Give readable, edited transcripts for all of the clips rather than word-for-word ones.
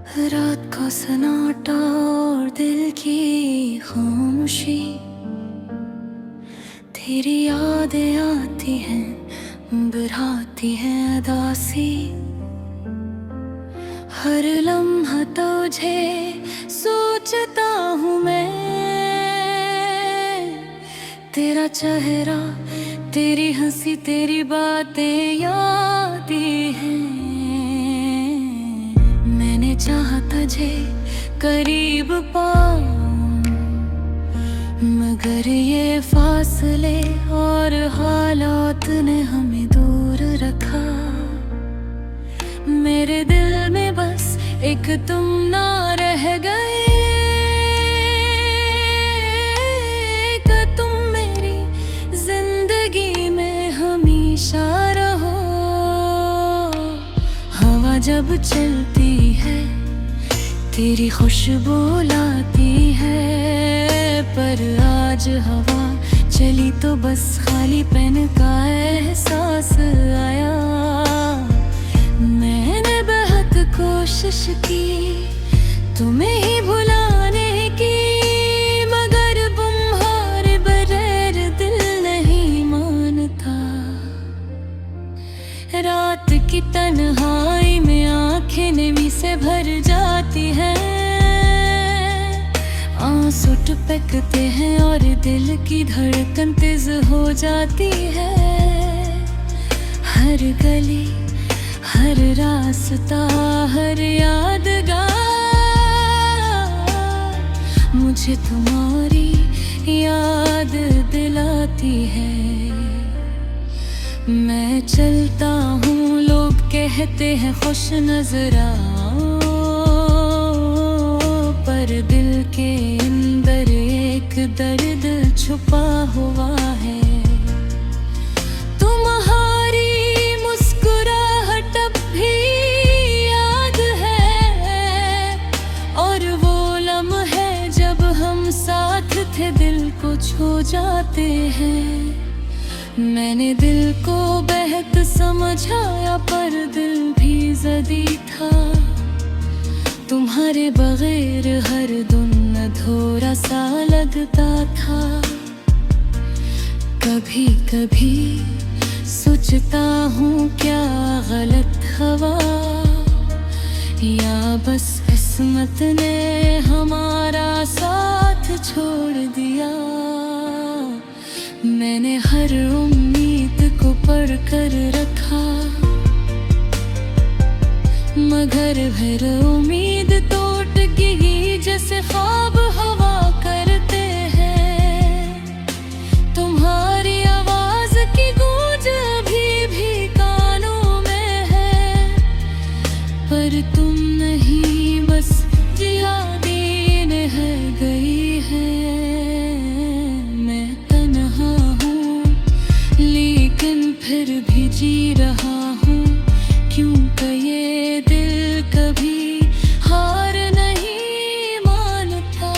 रात का सन्नाटा और दिल की खामोशी, तेरी यादें आती हैं बढ़ाती हैं उदासी। हर लम्हा तुझे सोचता हूँ मैं, तेरा चेहरा, तेरी हंसी, तेरी बातें याद हैं। मैंने चाहा तुझे करीब पाऊं, मगर ये फासले और हालात ने हमें दूर रखा। मेरे दिल में बस एक तुम ना रह गए, कि तुम मेरी जिंदगी में हमेशा रहो। हवा जब चलती है तेरी खुशबू लाती है, पर आज हवा चली तो बस खालीपन का एहसास आया। मैंने बहुत कोशिश की तुम्हें ही भुलाने की, मगर तुम्हारे बगैर दिल नहीं मानता। रात की तन्हाई में आंखें नमी से भर जाती हैं, आंसू टपकते हैं और दिल की धड़कन तेज हो जाती है। हर गली, हर रास्ता, हर यादगार मुझे तुम्हारी याद दिलाती है। मैं चलता हूँ, लोग कहते हैं खुश नजर आओ, पर दिल के अंदर एक दर्द छुपा हुआ है। तुम्हारी मुस्कुराहट अब भी याद है, और वो लम्हे जब हम साथ थे दिल को छू जाते हैं। मैंने दिल को बेहद समझाया, पर दिल भी ज़दी था। तुम्हारे बगैर हर दिन अधूरा सा लगता था। कभी कभी सोचता हूँ क्या गलत हवा, या बस किस्मत ने हमारा साथ छोड़ दिया। मैंने हर उम्मीद को पर कर रखा, मगर फिर उम्मीद टूट गई जैसे ख्वाब हवा करते हैं। तुम्हारी आवाज की गूंज अभी भी कानों में है, पर तुम नहीं, बस यादें रह गई है। मैं तन्हा हूँ लेकिन फिर भी जी रहा हूँ, क्योंकि ये दिल कभी हार नहीं मानता।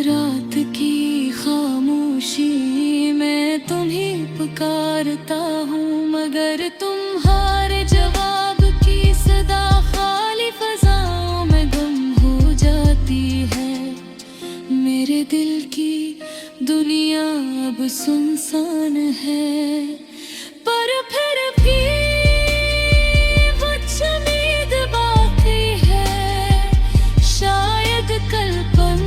रात की खामोशी में तुम्हें पुकारता हूँ, मगर तुम्हारे जवाब की सदा खाली फजाओं में गुम हो जाती है। मेरे दिल की दुनिया अब सुनसान है, पर फिर भी कुछ उम्मीद बाकी है। शायद कल पल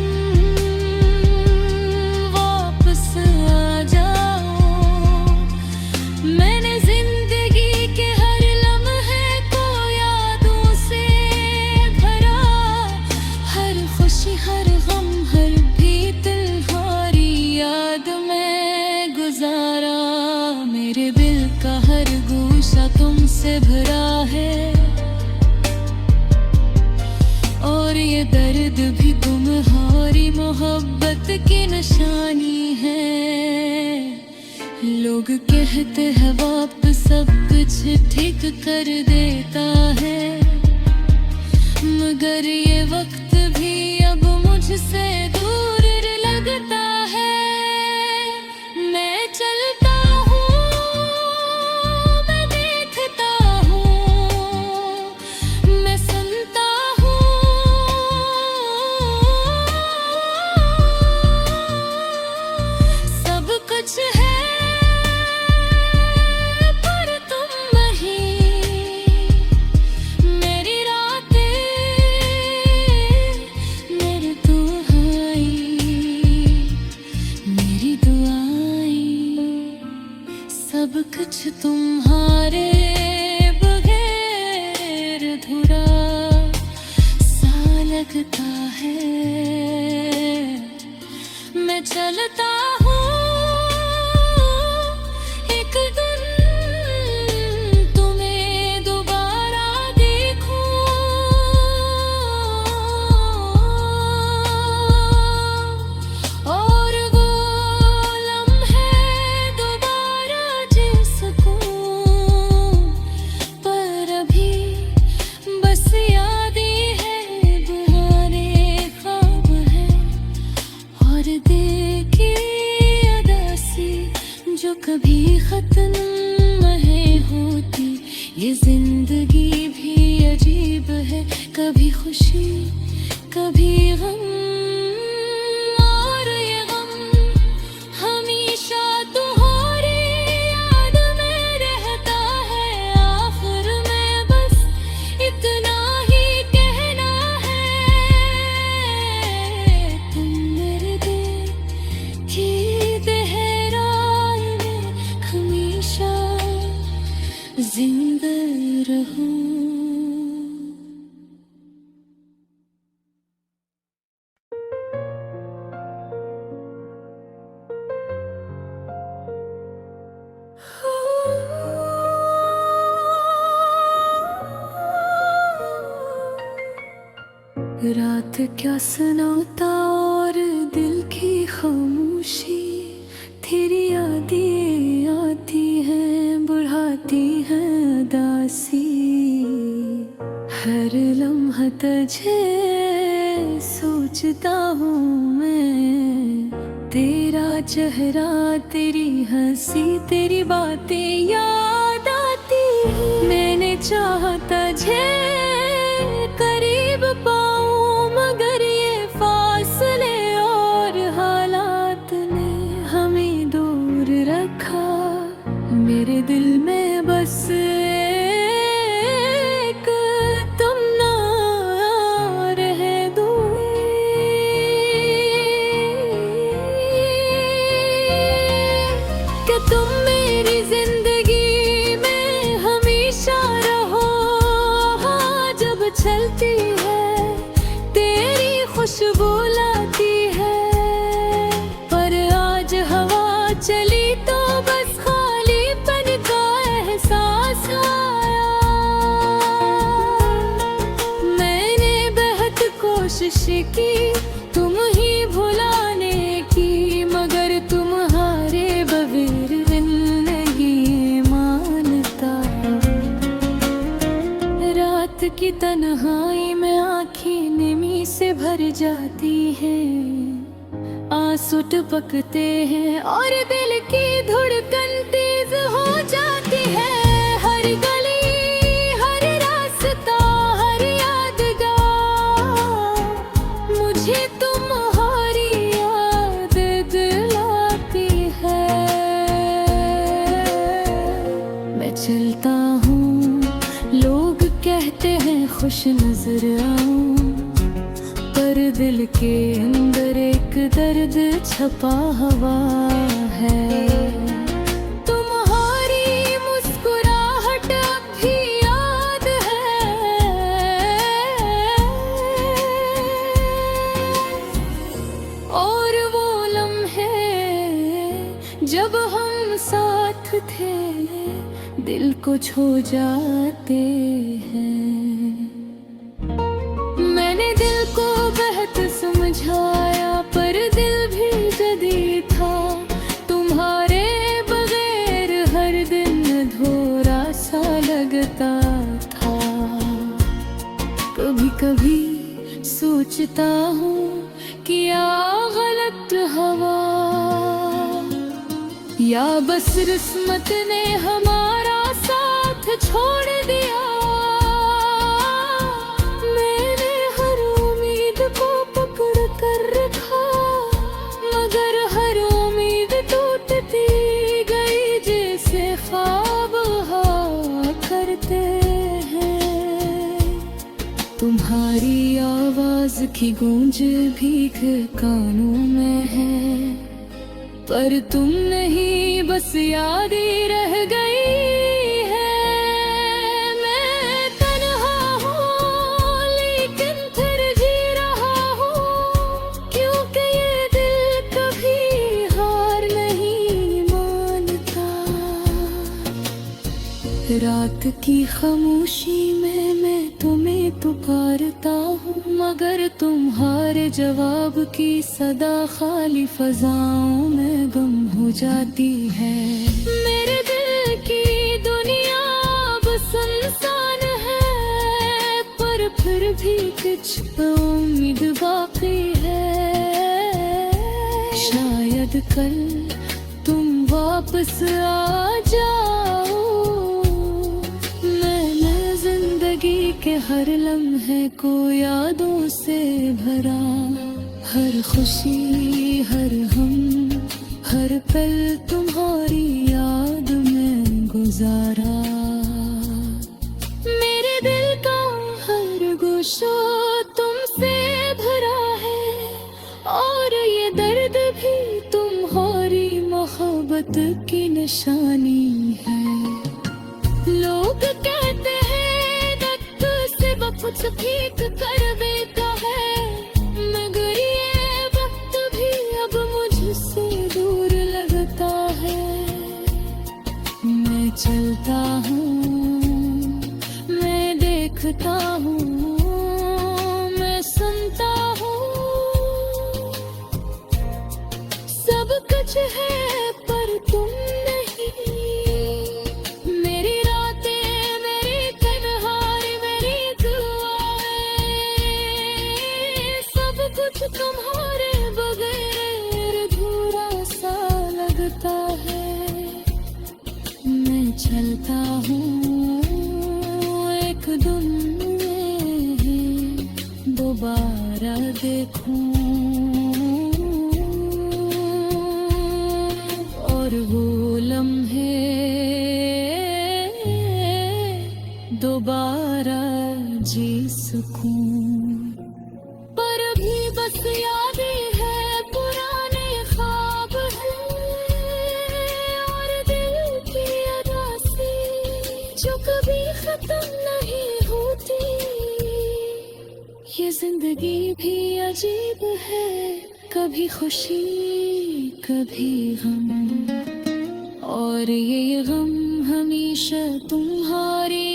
वापस आ जाओ। मैंने जिंदगी के हर लम्हे को यादों से भरा, हर खुशी, हर गम, हर भी तुम्हारी याद में गुजारा। मेरे दिल का हर गोशा तुमसे भरा है, और ये दर्द भी तुम्हारी मोहब्बत की निशानी है। लोग कहते हैं वापस सब कुछ ठीक कर देता है, मगर ये वक्त भी अब मुझसे दूर लगता है। मैं चलता हूँ, मैं देखता हूँ, लगता है। मैं चलता हूँ एक दिन तुम्हें दोबारा देखूं, और वो लम्हे दोबारा जी सकूं। पर अभी बस याद ही है, बुहाने ख्वाब है, और देखी अदासी जो कभी खत्म नहीं होती। ये जिंदगी भी अजीब है, कभी खुशी कभी गम, और ये गम हमेशा तुम्हारी याद में रहता है। आखिर में बस इतना ही कहना है, तुम मेरे दिल की गहराई में हमेशा जिंदा रहो। रात क्या सुनाता और दिल की खामोशी, तेरी यादें आती हैं, बुढ़ाती हैं उदासी। हर लम्हा तुझे सोचता हूँ मैं, तेरा चेहरा, तेरी हंसी, तेरी बातें याद आती। मैंने चाहा तुझे करीब पाऊं, मगर ये फासले और हालात ने हमें दूर रखा। मेरे दिल में बस एक तुम ना रहे दूर। कि तुम मेरी जिंदगी में हमेशा रहो। हाँ, जब चलती है तेरी खुशबू लाती है, पर आज हवा चली तो बस खालीपन का एहसास आया। मैंने बहुत कोशिश की तुम ही भुलाने की, मगर तुम्हारे बगैर दिल नहीं मानता। रात की तन्हाई में आँखें नमी से भर जाती हैं, आंसू टपकते हैं और दिल की धड़कन तेज हो जाती है। हर गली, हर रास्ता, हर यादगार मुझे तुम्हारी याद दिलाती है। मैं चलता हूँ, लोग कहते हैं खुश नजर आऊं, पर दिल के अंदर एक दर्द छपा हुआ है। तुम्हारी मुस्कुराहट अब भी याद है, और वो लम्हे जब हम साथ थे दिल को छू जाते हैं। मैंने दिल को बहुत समझाया, पर दिल भी जदी था। तुम्हारे बगैर हर दिन अधूरा सा लगता था। कभी कभी सोचता हूँ किया गलत हवा, या बस किस्मत ने हमारा साथ छोड़ दिया। मैंने हर उम्मीद को पकड़ कर रखा, मगर हर उम्मीद टूटती गई जैसे ख्वाब हुआ करते हैं। तुम्हारी आवाज की गूंज भीख कानों में है, पर तुम नहीं बस याद ही रह गई है। मैं तन्हा हूँ लेकिन फिर जी की खामोशी में मैं तुम्हें पुकारता हूँ, मगर तुम्हारे जवाब की सदा खाली फजाओं में गुम हो जाती है। मेरे दिल की दुनिया अब सुनसान है, पर फिर भी कुछ उम्मीद बाकी है। शायद कल तुम वापस आ जाओ, मैंने जिंदगी के हर लम्हे को यादों से भरा। हर खुशी हर गम हर पल तुम्हारी याद में गुजारा। मेरे दिल का हर गोशा तुमसे भरा है, और ये दर्द भी तुम्हारी मोहब्बत की निशानी है। लोग कहते हैं वक्त से कुछ ठीक कर देता है, मगर ये वक्त भी अब मुझसे दूर लगता है। मैं चलता हूँ, मैं देखता हूँ, मैं सुनता हूँ, सब कुछ है पर तुम नहीं। मेरी रातें मेरी तन्हाई मेरी दुआएं, सब कुछ तुम्हारे बगैर अधूरा सा लगता है। मैं चलता हूँ एक दिन दोबारा देखूं, और वो लम्हे दोबारा जी सकूं। पर भी बस यादें है पुराने ख्वाब हैं, और दिल की अदासी जो कभी खत्म नहीं होती। ये जिंदगी भी अजीब है, कभी खुशी कभी गम, और ये गम हमेशा तुम्हारी